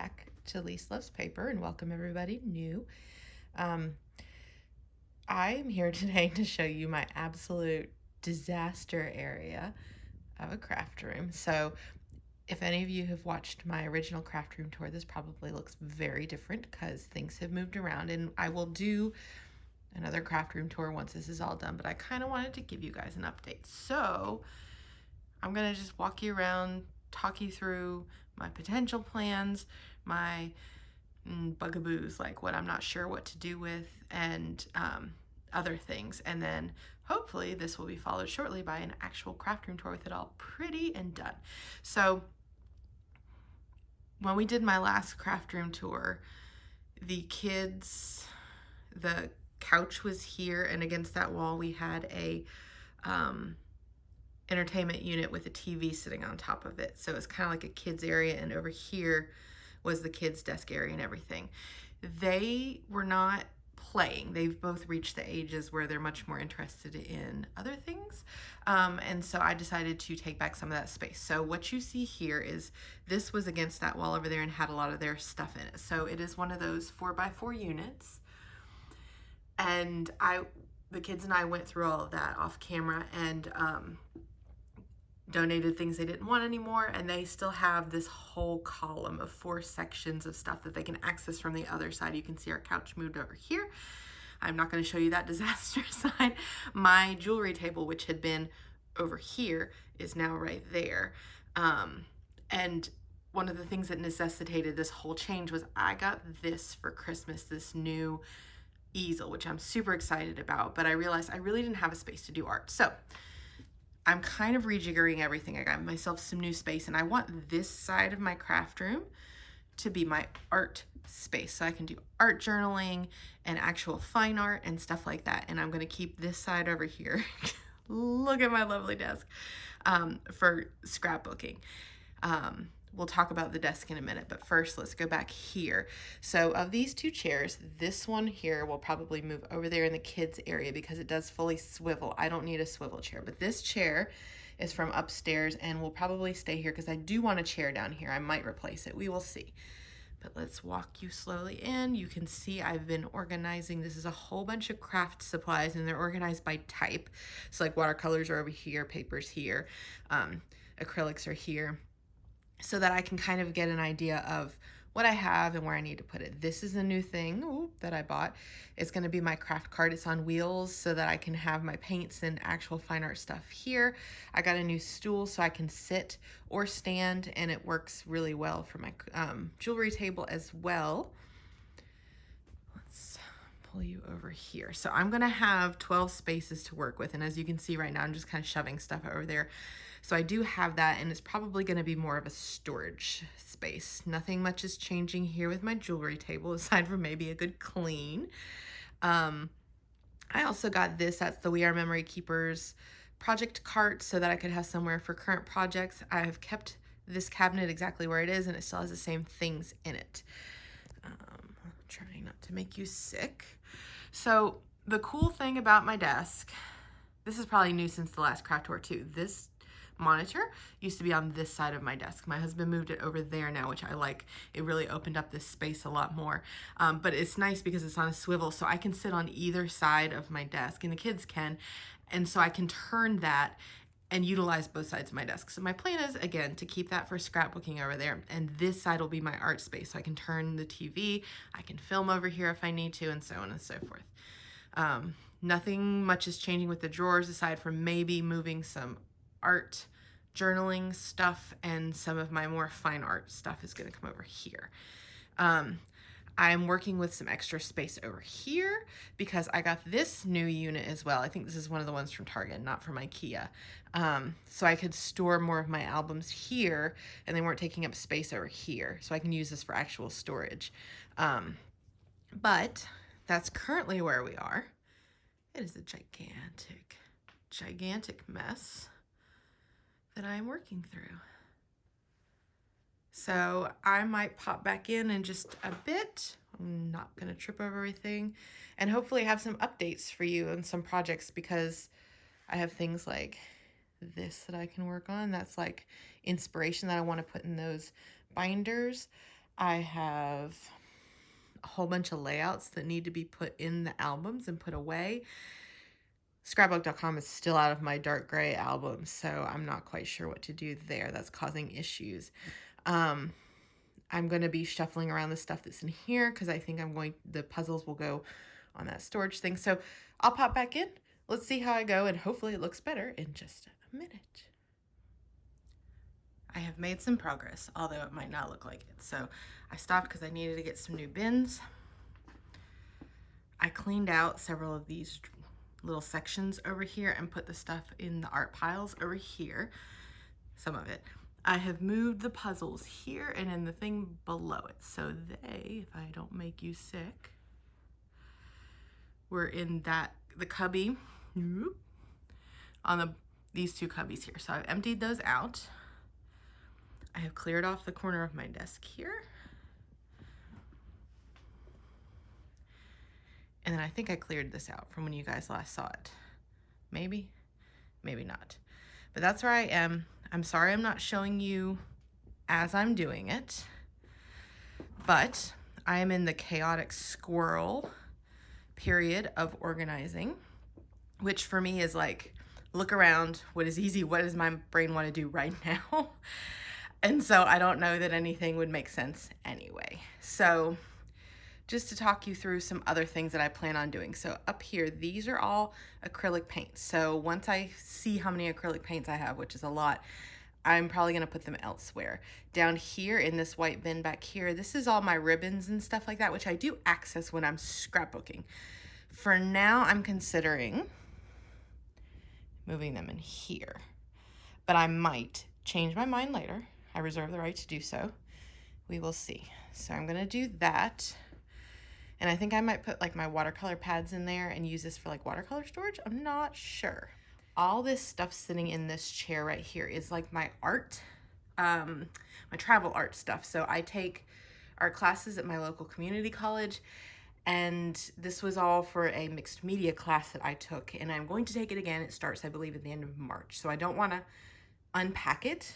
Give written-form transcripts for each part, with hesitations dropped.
back to Lise Loves Paper and welcome everybody new. I'm here today to show you my absolute disaster area of a craft room. So if any of you have watched my original craft room tour, this probably looks very different because things have moved around, and I will do another craft room tour once this is all done, but I kind of wanted to give you guys an update. So I'm going to just walk you around, talk you through my potential plans, my bugaboos, like what I'm not sure what to do with, and other things. And then hopefully this will be followed shortly by an actual craft room tour with it all pretty and done. So when we did my last craft room tour, the couch was here, and against that wall we had a entertainment unit with a TV sitting on top of it. So it's kind of like a kids area, and over here was the kids desk area and everything. They were not playing. They've both reached the ages where they're much more interested in other things. And so I decided to take back some of that space. So what you see here is this was against that wall over there and had a lot of their stuff in it. So it is one of those 4x4 units. And the kids and I went through all of that off camera and donated things they didn't want anymore, and they still have this whole column of 4 sections of stuff that they can access from the other side. You can see our couch moved over here. I'm not going to show you that disaster side. My jewelry table, which had been over here, is now right there. And one of the things that necessitated this whole change was I got this for Christmas, this new easel, which I'm super excited about, but I realized I really didn't have a space to do art. So I'm kind of rejiggering everything. I got myself some new space, and I want this side of my craft room to be my art space, so I can do art journaling and actual fine art and stuff like that. And I'm going to keep this side over here. Look at my lovely desk, for scrapbooking. We'll talk about the desk in a minute, but first let's go back here. So of these 2 chairs, this one here will probably move over there in the kids area because it does fully swivel. I don't need a swivel chair, but this chair is from upstairs and will probably stay here because I do want a chair down here. I might replace it. We will see. But let's walk you slowly in. You can see I've been organizing. This is a whole bunch of craft supplies, and they're organized by type. So like watercolors are over here, papers here, acrylics are here, so that I can kind of get an idea of what I have and where I need to put it. This is a new thing that I bought. It's going to be my craft cart. It's on wheels so that I can have my paints and actual fine art stuff here. I got a new stool so I can sit or stand, and it works really well for my jewelry table as well. Let's pull you over here. So I'm going to have 12 spaces to work with, and as you can see right now, I'm just kind of shoving stuff over there. So I do have that, and it's probably going to be more of a storage space. Nothing much is changing here with my jewelry table, aside from maybe a good clean. I also got this. That's the We Are Memory Keepers project cart so that I could have somewhere for current projects. I have kept this cabinet exactly where it is, and it still has the same things in it. Trying not to make you sick. So the cool thing about my desk, this is probably new since the last craft tour too. This monitor used to be on this side of my desk. My husband moved it over there now, which I like. It really opened up this space a lot more. But it's nice because it's on a swivel, so I can sit on either side of my desk, and the kids can. And so I can turn that and utilize both sides of my desk. So my plan is, again, to keep that for scrapbooking over there. And this side will be my art space. So I can turn the TV, I can film over here if I need to, and so on and so forth. Nothing much is changing with the drawers aside from maybe moving some art journaling stuff, and some of my more fine art stuff is going to come over here. I'm working with some extra space over here because I got this new unit as well. I think this is one of the ones from Target, not from IKEA. So I could store more of my albums here, and they weren't taking up space over here. So I can use this for actual storage. But that's currently where we are. It is a gigantic, gigantic mess that I'm working through. So I might pop back in just a bit. I'm not gonna trip over everything, and hopefully have some updates for you and some projects, because I have things like this that I can work on. That's like inspiration that I want to put in those binders. I have a whole bunch of layouts that need to be put in the albums and put away. Scrapbook.com is still out of my dark gray album, so I'm not quite sure what to do there. That's causing issues. I'm going to be shuffling around the stuff that's in here because I think the puzzles will go on that storage thing. So I'll pop back in. Let's see how I go, and hopefully it looks better in just a minute. I have made some progress, although it might not look like it. So I stopped because I needed to get some new bins. I cleaned out several of these little sections over here and put the stuff in the art piles over here, some of it. I have moved the puzzles here and in the thing below it, so they, if I don't make you sick, were in the cubby on these two cubbies here. So I've emptied those out. I have cleared off the corner of my desk here. And then I think I cleared this out from when you guys last saw it. Maybe, maybe not. But that's where I am. I'm sorry I'm not showing you as I'm doing it, but I am in the chaotic squirrel period of organizing, which for me is like, look around, what is easy, what does my brain want to do right now? And so I don't know that anything would make sense anyway. So just to talk you through some other things that I plan on doing. So up here, these are all acrylic paints. So once I see how many acrylic paints I have, which is a lot, I'm probably gonna put them elsewhere. Down here in this white bin back here, this is all my ribbons and stuff like that, which I do access when I'm scrapbooking. For now, I'm considering moving them in here, but I might change my mind later. I reserve the right to do so. We will see. So I'm gonna do that. And I think I might put like my watercolor pads in there and use this for like watercolor storage. I'm not sure. All this stuff sitting in this chair right here is like my art, my travel art stuff. So I take art classes at my local community college, and this was all for a mixed media class that I took, and I'm going to take it again. It starts, I believe, at the end of March. So I don't want to unpack it.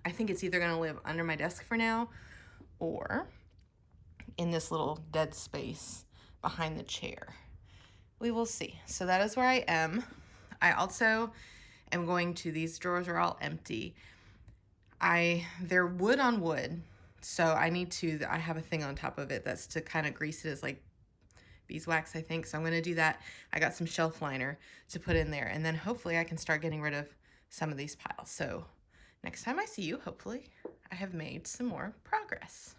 I think it's either going to live under my desk for now or in this little dead space behind the chair. We will see. So that is where I am. I also am going to, these drawers are all empty. They're wood on wood, so I have a thing on top of it that's to kind of grease it as like beeswax, I think. So I'm going to do that. I got some shelf liner to put in there, and then hopefully I can start getting rid of some of these piles. So next time I see you, hopefully I have made some more progress.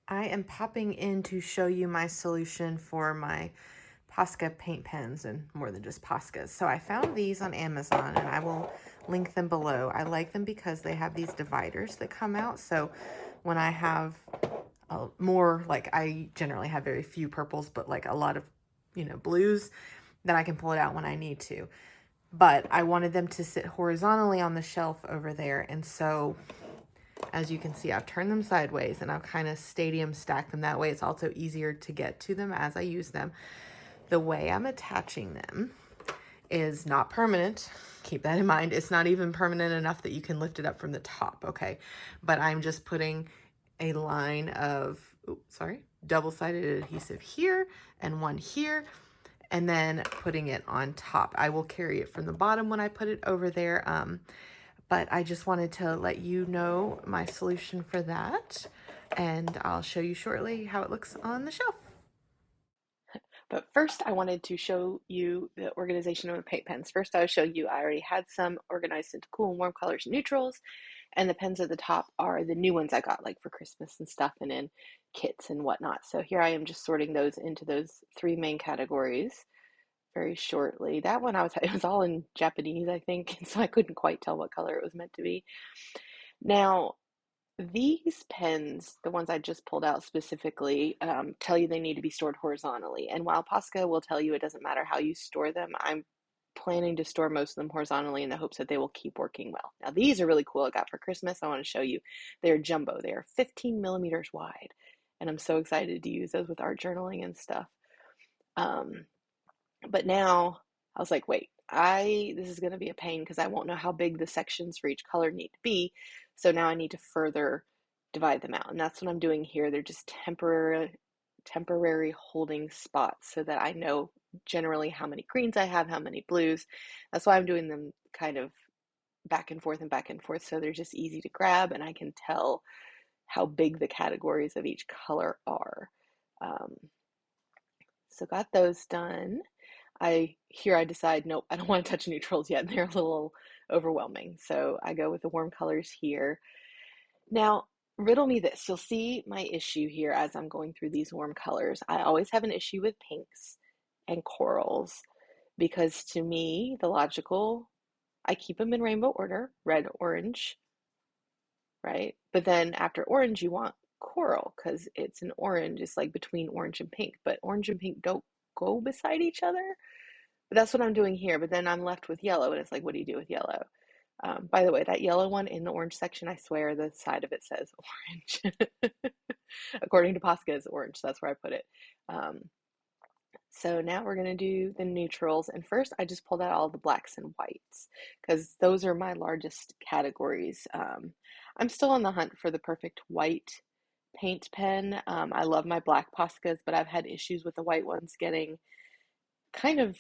I am popping in to show you my solution for my Posca paint pens, and more than just Poscas. So I found these on Amazon, and I will link them below. I like them because they have these dividers that come out. So when I have more, like I generally have very few purples, but like a lot of, blues, then I can pull it out when I need to. But I wanted them to sit horizontally on the shelf over there. And so as you can see, I've turned them sideways and I've kind of stadium stacked them. That way it's also easier to get to them as I use them. The way I'm attaching them is not permanent. Keep that in mind. It's not even permanent enough that you can lift it up from the top, okay? But I'm just putting a line of, double-sided adhesive here and one here, and then putting it on top. I will carry it from the bottom when I put it over there, but I just wanted to let you know my solution for that, and I'll show you shortly how it looks on the shelf. But first, I wanted to show you the organization of the paint pens. First, I will show you I already had some organized into cool and warm colors and neutrals, and the pens at the top are the new ones I got, like for Christmas and stuff, and in kits and whatnot. So here I am just sorting those into those three main categories very shortly. That one it was all in Japanese, I think, and so I couldn't quite tell what color it was meant to be. Now, these pens, the ones I just pulled out specifically, tell you they need to be stored horizontally. And while Posca will tell you it doesn't matter how you store them, I'm planning to store most of them horizontally in the hopes that they will keep working well. Now, these are really cool. I got for Christmas. I want to show you. They're jumbo. They are 15 millimeters wide. And I'm so excited to use those with art journaling and stuff. But now I was like, wait, this is going to be a pain because I won't know how big the sections for each color need to be. So now I need to further divide them out. And that's what I'm doing here. They're just temporary holding spots so that I know generally how many greens I have, how many blues. That's why I'm doing them kind of back and forth and back and forth, so they're just easy to grab and I can tell how big the categories of each color are. Um, so got those done. I decide, nope, I don't want to touch neutrals yet. They're a little overwhelming. So I go with the warm colors here. Now, riddle me this. You'll see my issue here as I'm going through these warm colors. I always have an issue with pinks and corals because to me, the logical, I keep them in rainbow order, red, orange, right? But then after orange, you want coral because it's an orange. It's like between orange and pink, but orange and pink don't go beside each other. But that's what I'm doing here. But then I'm left with yellow, and it's like, what do you do with yellow? By the way, that yellow one in the orange section, I swear the side of it says orange. According to Posca, it's orange. So that's where I put it. So now we're going to do the neutrals. And first, I just pulled out all the blacks and whites because those are my largest categories. I'm still on the hunt for the perfect white paint pen. I love my black Poscas, but I've had issues with the white ones getting kind of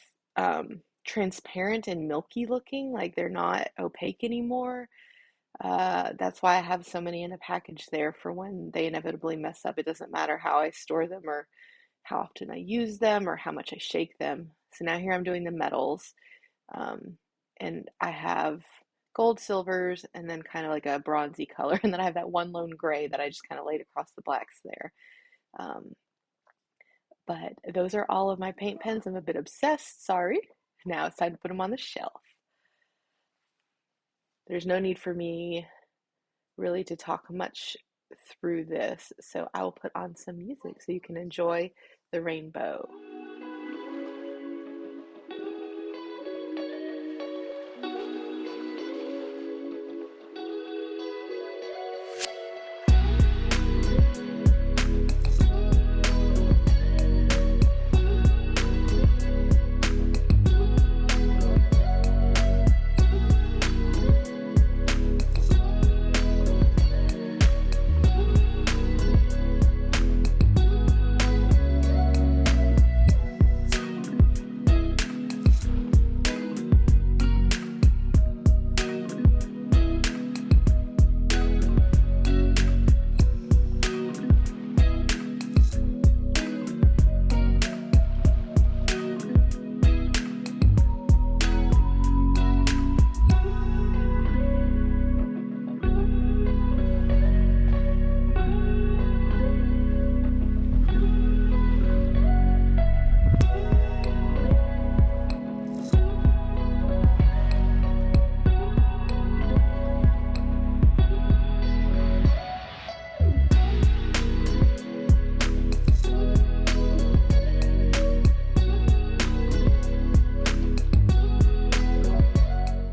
transparent and milky looking, like they're not opaque anymore. That's why I have so many in a package there for when they inevitably mess up. It doesn't matter how I store them or how often I use them or how much I shake them. So now here I'm doing the metals. Um, and I have gold, silvers, and then kind of like a bronzy color. And then I have that one lone gray that I just kind of laid across the blacks there. Um, but those are all of my paint pens. I'm a bit obsessed, sorry. Now it's time to put them on the shelf. There's no need for me really to talk much through this, so I will put on some music so you can enjoy the rainbow.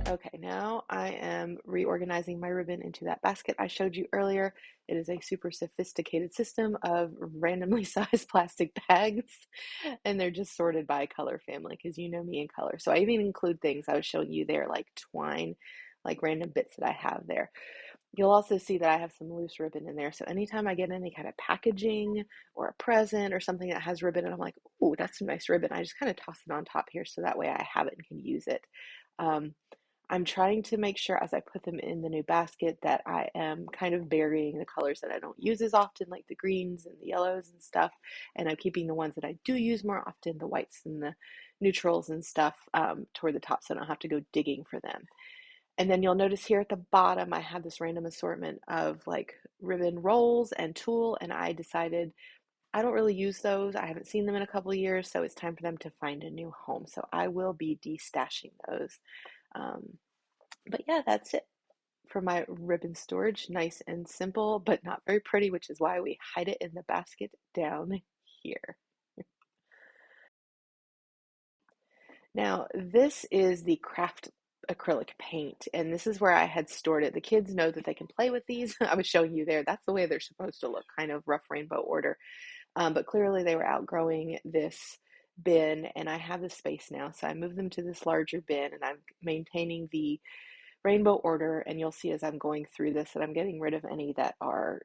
Okay, now I am reorganizing my ribbon into that basket I showed you earlier. It is a super sophisticated system of randomly sized plastic bags, and they're just sorted by color family because you know me in color. So I even include things I was showing you there, like twine, like random bits that I have there. You'll also see that I have some loose ribbon in there. So anytime I get any kind of packaging or a present or something that has ribbon, and I'm like, oh, that's some nice ribbon, I just kind of toss it on top here so that way I have it and can use it. Um, I'm trying to make sure as I put them in the new basket that I am kind of burying the colors that I don't use as often, like the greens and the yellows and stuff. And I'm keeping the ones that I do use more often, the whites and the neutrals and stuff, toward the top so I don't have to go digging for them. And then you'll notice here at the bottom, I have this random assortment of like ribbon rolls and tulle, and I decided I don't really use those. I haven't seen them in a couple of years, so it's time for them to find a new home. So I will be destashing those. But yeah, that's it for my ribbon storage. Nice and simple, but not very pretty, which is why we hide it in the basket down here. Now, this is the craft acrylic paint, and this is where I had stored it. The kids know that they can play with these. I was showing you there. That's the way they're supposed to look, kind of rough rainbow order. But clearly they were outgrowing this bin, and I have the space now. So I moved them to this larger bin, and I'm maintaining the rainbow order, and you'll see as I'm going through this that I'm getting rid of any that are,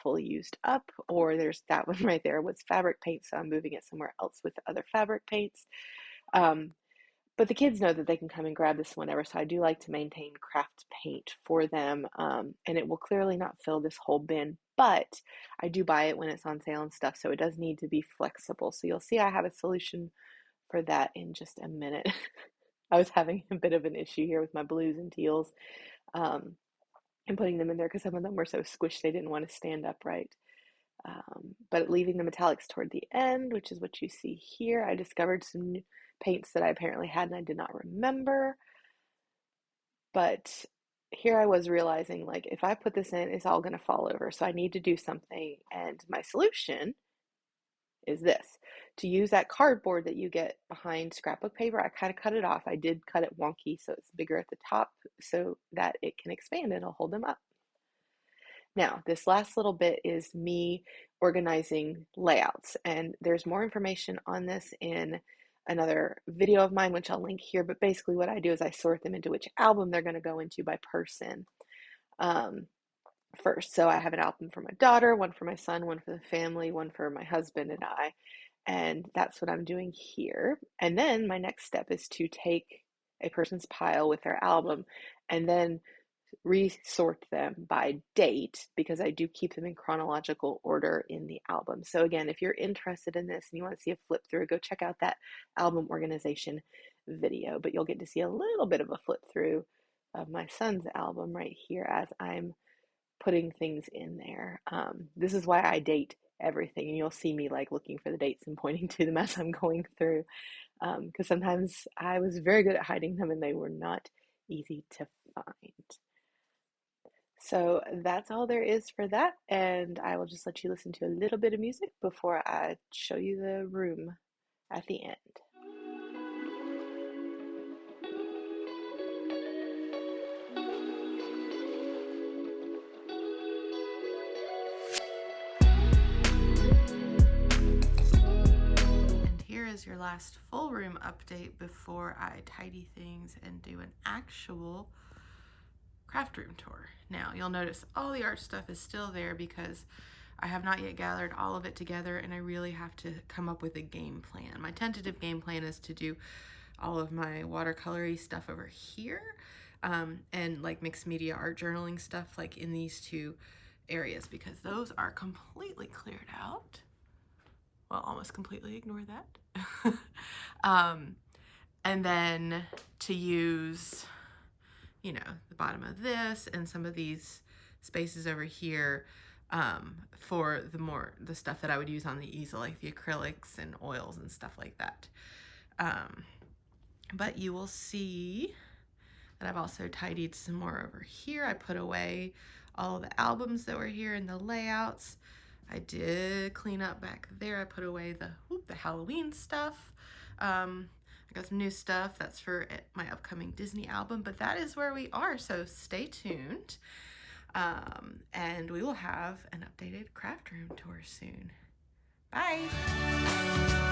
fully used up, or there's that one right there was fabric paint, so I'm moving it somewhere else with the other fabric paints. Um, but the kids know that they can come and grab this whenever, so I do like to maintain craft paint for them, and it will clearly not fill this whole bin, but I do buy it when it's on sale and stuff, so it does need to be flexible. So you'll see I have a solution for that in just a minute. I was having a bit of an issue here with my blues and teals, um, and putting them in there because some of them were so squished they didn't want to stand upright. But leaving the metallics toward the end, which is what you see here, I discovered some new paints that I apparently had and I did not remember. But here I was realizing, like, if I put this in, it's all going to fall over. So I need to do something. And my solution is this: to use that cardboard that you get behind scrapbook paper. I kind of cut it off. I did cut it wonky so it's bigger at the top so that it can expand and it'll hold them up. Now, this last little bit is me organizing layouts, and there's more information on this in another video of mine, which I'll link here. But basically, what I do is I sort them into which album they're going to go into by person first. So I have an album for my daughter, one for my son, one for the family, one for my husband and I. And that's what I'm doing here. And then my next step is to take a person's pile with their album and then resort them by date, because I do keep them in chronological order in the album. So again, if you're interested in this and you want to see a flip through, go check out that album organization video. But you'll get to see a little bit of a flip through of my son's album right here as I'm putting things in there. This is why I date everything, and you'll see me like looking for the dates and pointing to them as I'm going through, because sometimes I was very good at hiding them and they were not easy to find. So that's all there is for that, and I will just let you listen to a little bit of music before I show you the room at the end. And here is your last full room update before I tidy things and do an actual craft room tour. Now you'll notice all the art stuff is still there because I have not yet gathered all of it together, and I really have to come up with a game plan. My tentative game plan is to do all of my watercolory stuff over here, and like mixed media art journaling stuff like in these two areas, because those are completely cleared out. Well, almost completely, ignore that. And then to use, the bottom of this and some of these spaces over here for the stuff that I would use on the easel, like the acrylics and oils and stuff like that. But you will see that I've also tidied some more over here. I put away all the albums that were here in the layouts. I did clean up back there. I put away the Halloween stuff. I got some new stuff. That's for my upcoming Disney album, but that is where we are, so stay tuned. And we will have an updated craft room tour soon. Bye!